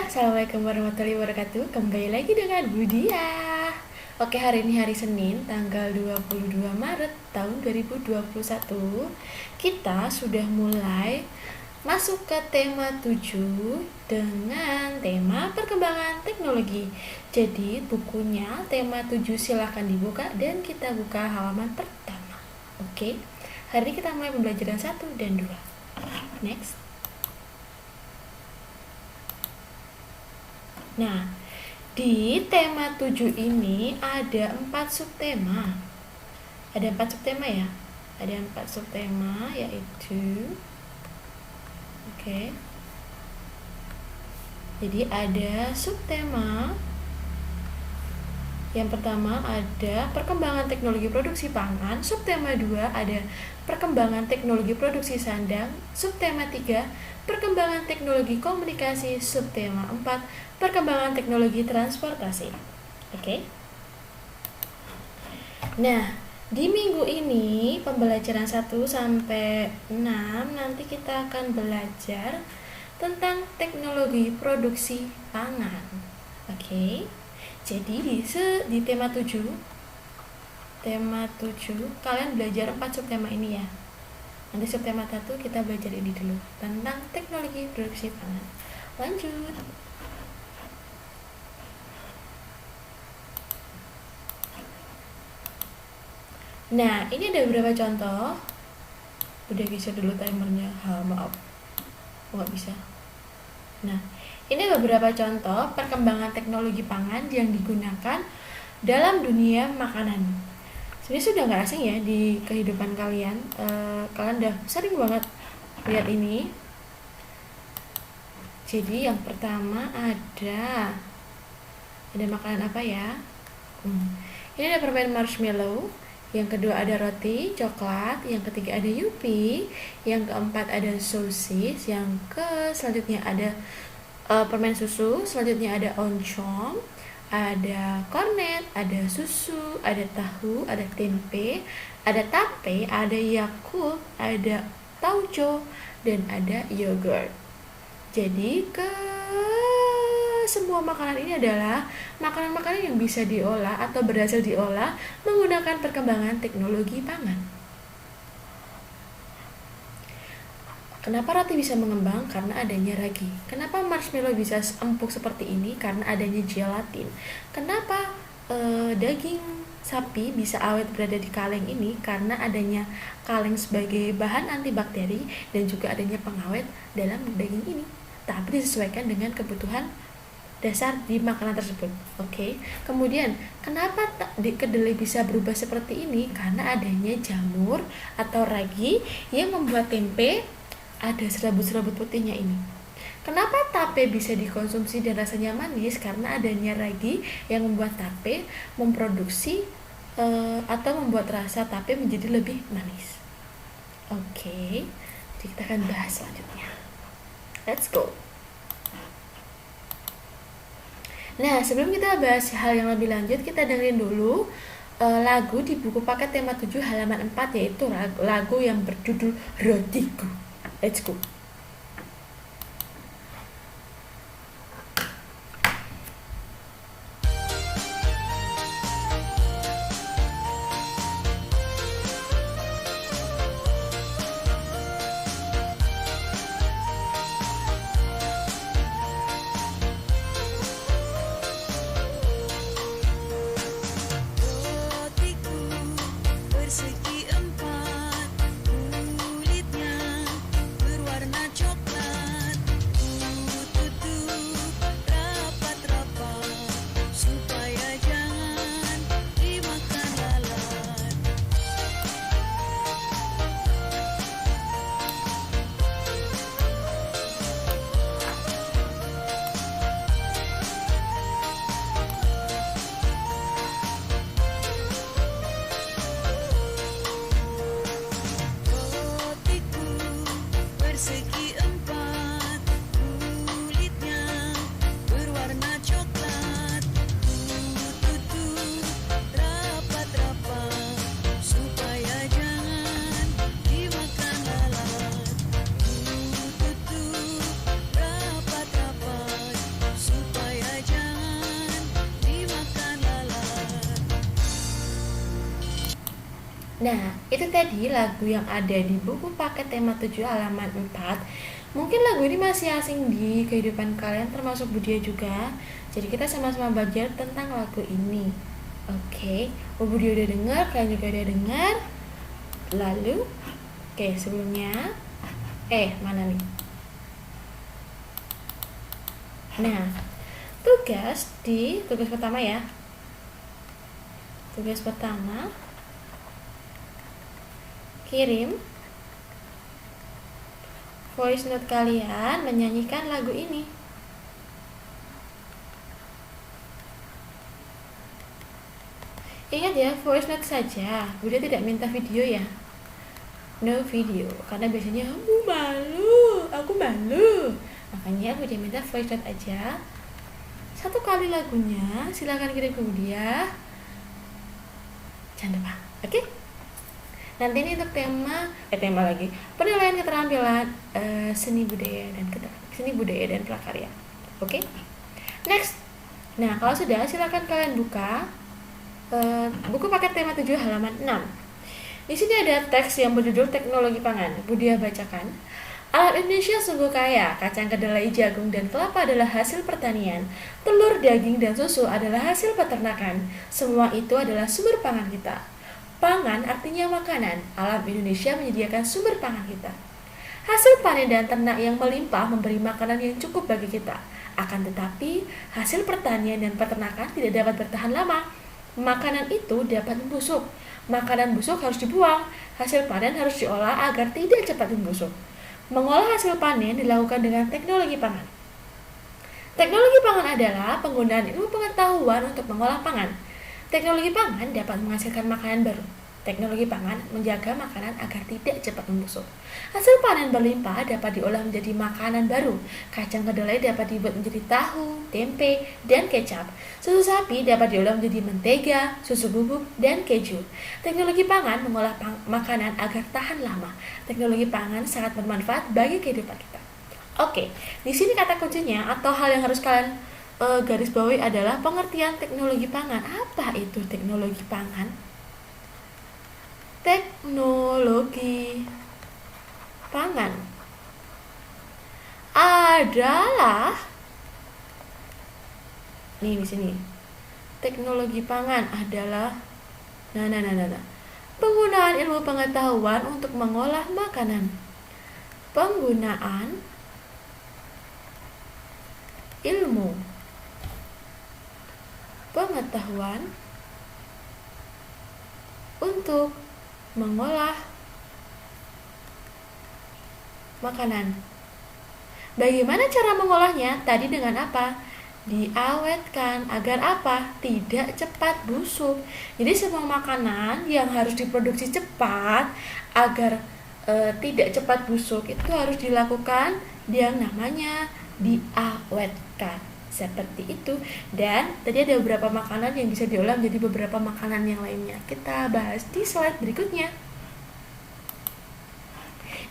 Assalamualaikum warahmatullahi wabarakatuh. Kembali lagi dengan Budia. Oke, hari ini hari Senin, tanggal 22 Maret tahun 2021. Kita sudah mulai masuk ke tema 7 dengan tema perkembangan teknologi. Jadi, bukunya tema 7 silahkan dibuka dan kita buka halaman pertama. Oke. Hari ini kita mulai pembelajaran 1 dan 2. Next. Nah, di tema 7 ini ada 4 subtema. Ada 4 subtema ya? Ada 4 subtema yaitu Jadi ada subtema. Yang pertama ada perkembangan teknologi produksi pangan. Subtema 2 ada perkembangan teknologi produksi sandang. Subtema 3 perkembangan teknologi komunikasi. Subtema 4 perkembangan teknologi transportasi. Oke. Nah, di minggu ini pembelajaran 1 sampai 6 nanti kita akan belajar tentang teknologi produksi pangan. Oke. Jadi di tema 7 kalian belajar 4 subtema ini ya. Nanti subtema 1 kita belajar ini dulu tentang teknologi produksi pangan. Lanjut. Nah, ini ada beberapa contoh. Udah bisa dulu timernya. Maaf. Nggak bisa. Nah, ini beberapa contoh perkembangan teknologi pangan yang digunakan dalam dunia makanan. Sebenarnya sudah nggak asing ya di kehidupan kalian. Kalian udah sering banget lihat ini. Jadi yang pertama ada makanan apa ya? Ini ada permen marshmallow. Yang kedua ada roti coklat, yang ketiga ada yupi, yang keempat ada sosis, yang selanjutnya ada permen susu, selanjutnya ada oncom, ada kornet, ada susu, ada tahu, ada tempe, ada tape, ada yakult, ada tauco, dan ada yogurt. Jadi semua makanan ini adalah makanan-makanan yang bisa diolah atau berhasil diolah menggunakan perkembangan teknologi pangan. Kenapa roti bisa mengembang? Karena adanya ragi. Kenapa marshmallow bisa empuk seperti ini? Karena adanya gelatin. Kenapa daging sapi bisa awet berada di kaleng ini? Karena adanya kaleng sebagai bahan antibakteri dan juga adanya pengawet dalam daging ini. Tapi disesuaikan dengan kebutuhan dasar di makanan tersebut. Oke. Kemudian, kenapa kedelai bisa berubah seperti ini? Karena adanya jamur atau ragi yang membuat tempe ada serabut-serabut putihnya ini. Kenapa tape bisa dikonsumsi dan rasanya manis? Karena adanya ragi yang membuat tape memproduksi atau membuat rasa tape menjadi lebih manis. Oke. Jadi kita akan bahas selanjutnya. Let's go. Nah, sebelum kita bahas hal yang lebih lanjut, kita dengerin dulu lagu di buku paket tema 7 halaman 4, yaitu lagu yang berjudul Rotiku. Let's go. Persegi empat, kulitnya berwarna Nah, itu tadi lagu yang ada di buku paket tema 7 halaman 4. Mungkin lagu ini masih asing di kehidupan kalian, termasuk Budia juga. Jadi kita sama-sama belajar tentang lagu ini. Oke, Budia udah dengar, kalian juga udah dengar. Lalu, oke, sebelumnya mana nih? Nah, tugas pertama ya. Tugas pertama, kirim voice note kalian menyanyikan lagu ini. Ingat ya, voice note saja. Bunda tidak minta video ya. No video, karena biasanya aku malu. Makanya Bunda minta voice note aja. 1 kali lagunya, silakan kirim ke Budia. Jangan lupa, oke? Nanti ini untuk tema lagi, penilaian keterampilan seni budaya dan prakarya. Oke? Next. Nah, kalau sudah, silakan kalian buka buku paket tema 7 halaman 6. Di sini ada teks yang berjudul Teknologi Pangan. Budia bacakan. Alat Indonesia sungguh kaya, kacang kedelai, jagung, dan kelapa adalah hasil pertanian. Telur, daging, dan susu adalah hasil peternakan. Semua itu adalah sumber pangan kita. Pangan artinya makanan. Alam Indonesia menyediakan sumber pangan kita. Hasil panen dan ternak yang melimpah memberi makanan yang cukup bagi kita. Akan tetapi, hasil pertanian dan peternakan tidak dapat bertahan lama. Makanan itu dapat membusuk. Makanan busuk harus dibuang. Hasil panen harus diolah agar tidak cepat membusuk. Mengolah hasil panen dilakukan dengan teknologi pangan. Teknologi pangan adalah penggunaan ilmu pengetahuan untuk mengolah pangan. Teknologi pangan dapat menghasilkan makanan baru. Teknologi pangan menjaga makanan agar tidak cepat membusuk. Hasil panen berlimpah dapat diolah menjadi makanan baru. Kacang kedelai dapat dibuat menjadi tahu, tempe, dan kecap. Susu sapi dapat diolah menjadi mentega, susu bubuk, dan keju. Teknologi pangan mengolah makanan agar tahan lama. Teknologi pangan sangat bermanfaat bagi kehidupan kita. Oke, di sini kata kuncinya atau hal yang harus kalian garis bawahi adalah pengertian teknologi pangan. Apa itu teknologi pangan? Teknologi pangan adalah nih di sini. Teknologi pangan adalah penggunaan ilmu pengetahuan untuk mengolah makanan. Penggunaan ilmu pengetahuan untuk mengolah makanan. Bagaimana cara mengolahnya? Tadi dengan apa? Diawetkan agar apa? Tidak cepat busuk. Jadi semua makanan yang harus diproduksi cepat agar tidak cepat busuk itu harus dilakukan yang namanya diawetkan. Seperti itu. Dan tadi ada beberapa makanan yang bisa diolah menjadi beberapa makanan yang lainnya. Kita bahas di slide berikutnya.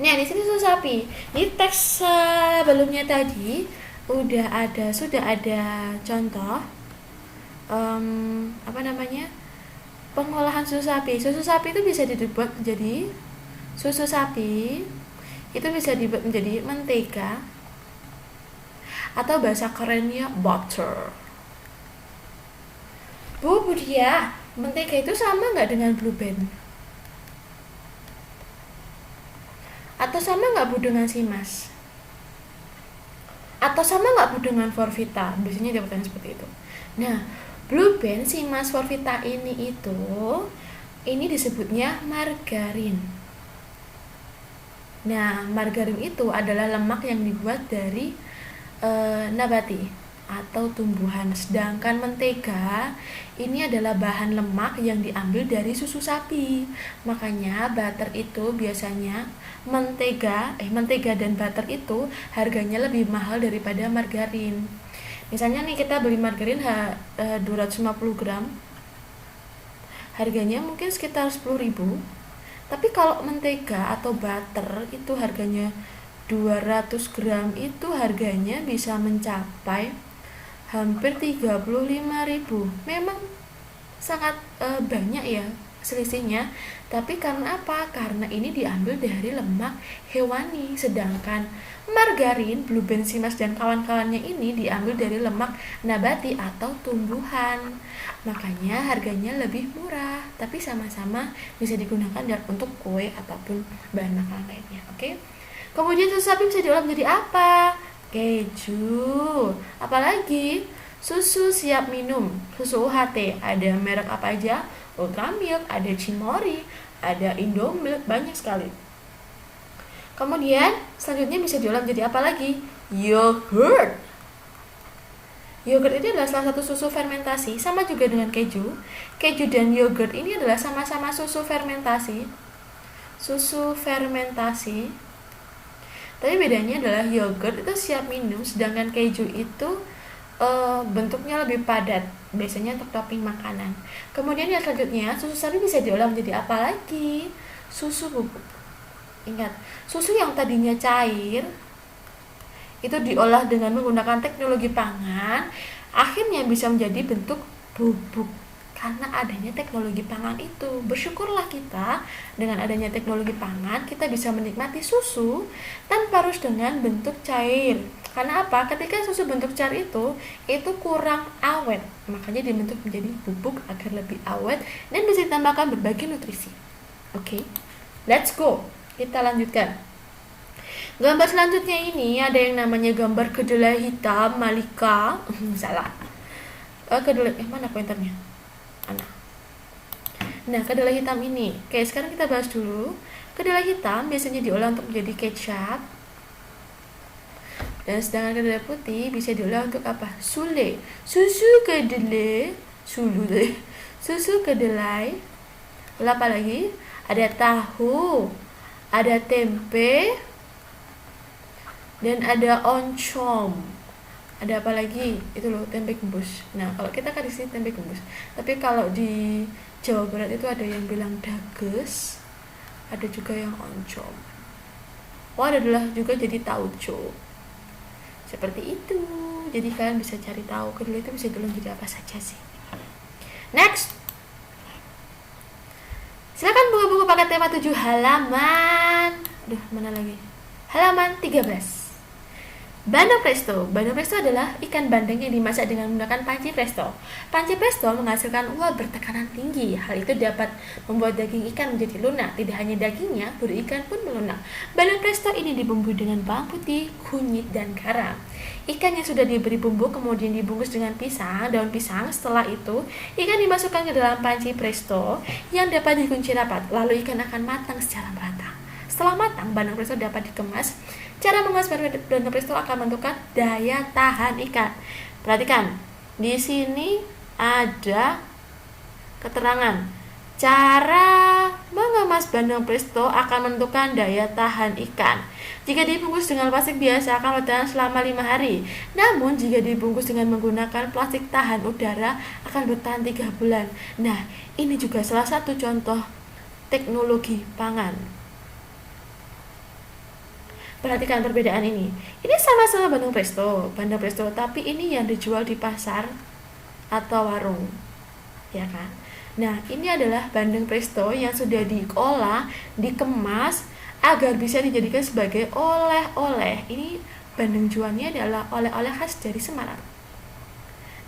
Nah, di sini susu sapi. Di teks sebelumnya tadi sudah ada contoh pengolahan susu sapi. Susu sapi itu bisa dibuat menjadi mentega, atau bahasa kerennya butter. Bu Budia, mentega itu sama nggak dengan Blue Band? Atau sama nggak Bu dengan Simas? Atau sama nggak Bu dengan Forvita? Biasanya dia bertanya seperti itu. Nah, Blue Band, Simas, Forvita ini disebutnya margarin. Nah, margarin itu adalah lemak yang dibuat dari nabati atau tumbuhan. Sedangkan mentega ini adalah bahan lemak yang diambil dari susu sapi. Makanya butter itu biasanya mentega dan butter itu harganya lebih mahal daripada margarin. Misalnya nih kita beli margarin 250 gram, harganya mungkin sekitar 10.000. Tapi kalau mentega atau butter itu harganya 200 gram itu harganya bisa mencapai hampir 35.000. Memang sangat banyak ya selisihnya. Tapi karena apa? Karena ini diambil dari lemak hewani, sedangkan margarin, blue bensimas dan kawan-kawannya ini diambil dari lemak nabati atau tumbuhan. Makanya harganya lebih murah, tapi sama-sama bisa digunakan untuk kue ataupun bahan makanan lainnya. Oke. Kemudian susu sapi bisa diolah menjadi apa? Keju. Apalagi susu siap minum, susu UHT. Ada merek apa aja? Ultramilk, ada Cimori, ada Indomilk, banyak sekali. Kemudian selanjutnya bisa diolah menjadi apa lagi? Yogurt. Yogurt ini adalah salah satu susu fermentasi, sama juga dengan keju. Keju dan yogurt ini adalah sama-sama susu fermentasi. Susu fermentasi. Tapi bedanya adalah yogurt itu siap minum, sedangkan keju itu bentuknya lebih padat, biasanya untuk topping makanan. Kemudian yang selanjutnya, susu sapi bisa diolah menjadi apa lagi? Susu bubuk. Ingat, susu yang tadinya cair itu diolah dengan menggunakan teknologi pangan, akhirnya bisa menjadi bentuk bubuk. Karena adanya teknologi pangan itu, bersyukurlah kita dengan adanya teknologi pangan, kita bisa menikmati susu tanpa harus dengan bentuk cair. Karena apa? Ketika susu bentuk cair itu kurang awet, makanya dibentuk menjadi bubuk agar lebih awet dan bisa ditambahkan berbagai nutrisi. Oke, let's go. Kita lanjutkan. Gambar selanjutnya ini ada yang namanya gambar kedelai hitam Malika. Salah. Kedelai mana pointernya? Nah, kedelai hitam ini. Oke, sekarang kita bahas dulu. Kedelai hitam biasanya diolah untuk menjadi kecap. Dan sedangkan kedelai putih bisa diolah untuk apa? Sule. Susu kedelai. Susu kedelai. Lalu apa lagi? Ada tahu. Ada tempe. Dan ada oncom. Ada apa lagi? Itu loh, tempe gembus. Nah, kalau kita kan di sini tempe gembus. Tapi kalau di Jawa Barat itu ada yang bilang dages, ada juga yang oncom. Oh, ada juga jadi tauco. Seperti itu. Jadi kalian bisa cari tahu kedelai itu bisa diolah jadi apa saja sih. Next. Silakan buka buku paket tema 7 halaman. Mana lagi? Halaman 13. Bandeng presto. Bandeng presto adalah ikan bandeng yang dimasak dengan menggunakan panci presto. Panci presto menghasilkan uap bertekanan tinggi. Hal itu dapat membuat daging ikan menjadi lunak. Tidak hanya dagingnya, bulu ikan pun melunak. Bandeng presto ini dibumbui dengan bawang putih, kunyit, dan garam. Ikan yang sudah diberi bumbu kemudian dibungkus dengan daun pisang. Setelah itu, ikan dimasukkan ke dalam panci presto yang dapat dikunci rapat. Lalu ikan akan matang secara merata. Setelah matang, bandeng presto dapat dikemas. Cara mengemas bandeng presto akan menentukan daya tahan ikan. Perhatikan, di sini ada keterangan. Cara mengemas bandeng presto akan menentukan daya tahan ikan. Jika dibungkus dengan plastik biasa akan bertahan selama 5 hari. Namun jika dibungkus dengan menggunakan plastik tahan udara akan bertahan 3 bulan. Nah, ini juga salah satu contoh teknologi pangan. Perhatikan perbedaan ini. Ini sama-sama bandeng presto, tapi ini yang dijual di pasar atau warung, ya kan? Nah, ini adalah bandeng presto yang sudah diolah, dikemas agar bisa dijadikan sebagai oleh-oleh. Ini bandeng jualnya adalah oleh-oleh khas dari Semarang.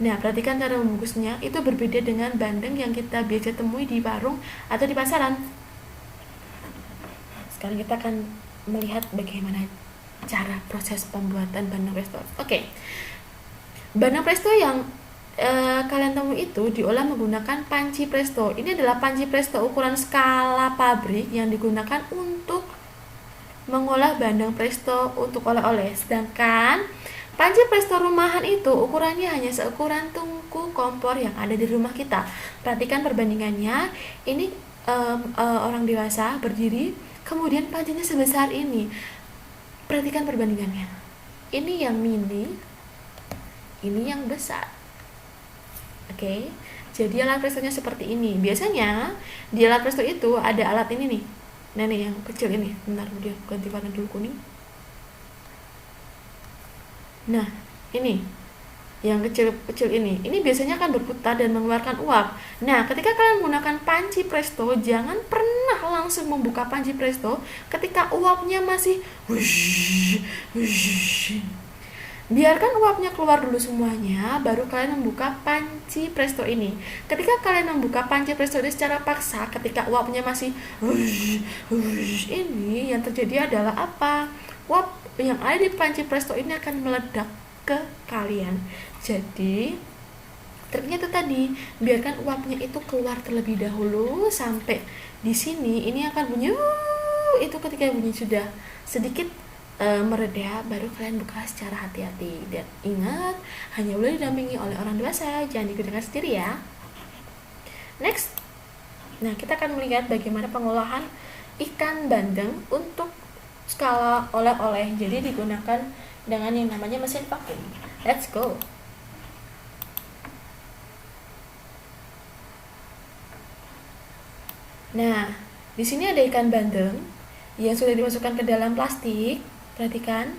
Nah, perhatikan cara membungkusnya itu berbeda dengan bandeng yang kita biasa temui di warung atau di pasaran. Sekarang kita akan melihat bagaimana cara proses pembuatan bandeng presto. Oke. Bandeng presto yang kalian temui itu diolah menggunakan panci presto. Ini adalah panci presto ukuran skala pabrik yang digunakan untuk mengolah bandeng presto untuk oleh-oleh. Sedangkan panci presto rumahan itu ukurannya hanya seukuran tungku kompor yang ada di rumah kita. Perhatikan perbandingannya. Ini orang dewasa berdiri, kemudian pancinya sebesar ini. Perhatikan perbandingannya. Ini yang mini, ini yang besar. Oke. Jadi alat prestonya seperti ini. Biasanya di alat presto itu ada alat ini nih. Nah, nih yang kecil ini. Bentar, dia ganti warna dulu kuning. Nah, ini. yang kecil-kecil ini biasanya akan berputar dan mengeluarkan uap. Nah, ketika kalian menggunakan panci presto, jangan pernah langsung membuka panci presto ketika uapnya masih wush, wush. Biarkan uapnya keluar dulu semuanya, baru kalian membuka panci presto ini. Ketika kalian membuka panci presto ini secara paksa, ketika uapnya masih wush, wush, ini yang terjadi adalah apa? Uap yang ada di panci presto ini akan meledak ke kalian. Jadi triknya itu tadi, biarkan uapnya itu keluar terlebih dahulu sampai di sini ini akan bunyi itu ketika bunyi sudah sedikit mereda, baru kalian buka secara hati-hati. Dan ingat, hanya boleh didampingi oleh orang dewasa, jangan digunakan sendiri ya. Next, nah kita akan melihat bagaimana pengolahan ikan bandeng untuk skala oleh-oleh. Jadi digunakan dengan yang namanya mesin vakum. Let's go. Nah, di sini ada ikan bandeng yang sudah dimasukkan ke dalam plastik. Perhatikan,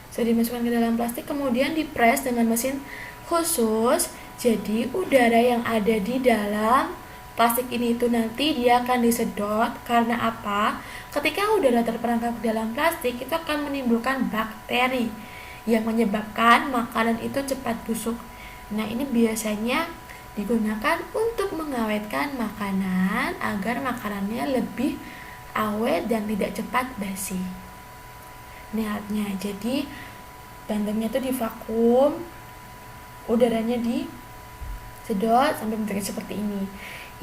sudah dimasukkan ke dalam plastik, kemudian dipres dengan mesin khusus. Jadi udara yang ada di dalam plastik ini itu nanti dia akan disedot. Karena apa? Ketika udara terperangkap di dalam plastik, itu akan menimbulkan bakteri yang menyebabkan makanan itu cepat busuk. Nah, ini biasanya digunakan untuk mengawetkan makanan agar makanannya lebih awet dan tidak cepat basi. Niatnya, jadi bandengnya itu divakum, udaranya disedot sampai bentuknya seperti ini.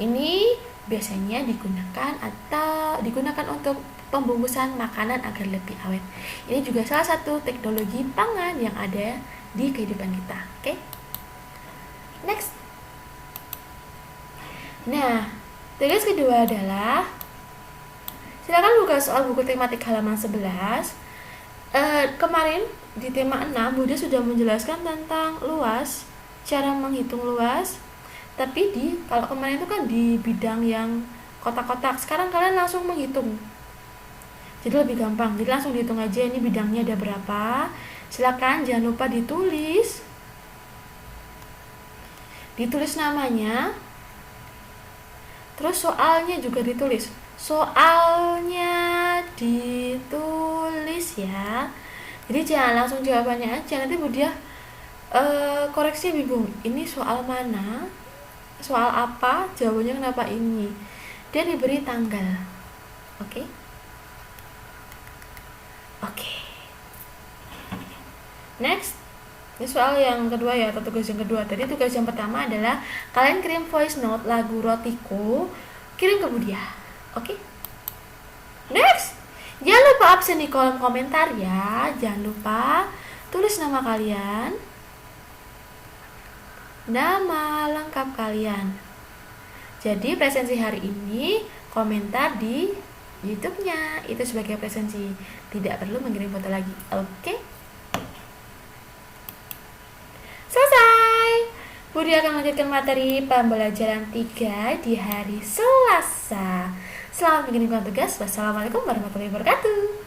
Ini biasanya digunakan untuk pembungkusan makanan agar lebih awet. Ini juga salah satu teknologi pangan yang ada di kehidupan kita. Oke? Next. Nah, tugas kedua adalah silakan buka soal buku tematik halaman 11. Kemarin di tema 6 Bunda sudah menjelaskan tentang luas, cara menghitung luas. Tapi kalau kemarin itu kan di bidang yang kotak-kotak, sekarang kalian langsung menghitung. Jadi lebih gampang. Jadi langsung dihitung aja ini bidangnya ada berapa. Silakan jangan lupa ditulis namanya. Terus soalnya juga ditulis. Soalnya ditulis ya. Jadi jangan langsung jawabannya aja, nanti Budia koreksi bingung. Ini soal mana? Soal apa? Jawabannya kenapa ini? Dia diberi tanggal. Oke? Oke. Next. Ini soal yang kedua ya, atau tugas yang kedua. Tadi tugas yang pertama adalah kalian kirim voice note lagu Rotiku, kirim ke Budia. Oke? Next. Jangan lupa absen di kolom komentar ya. Jangan lupa tulis nama kalian, nama lengkap kalian. Jadi presensi hari ini komentar di YouTube-nya itu sebagai presensi. Tidak perlu mengirim foto lagi. Oke? Selesai. Budi akan melanjutkan materi pembelajaran 3 di hari Selasa. Selamat mengerjakan tugas. Wassalamualaikum warahmatullahi wabarakatuh.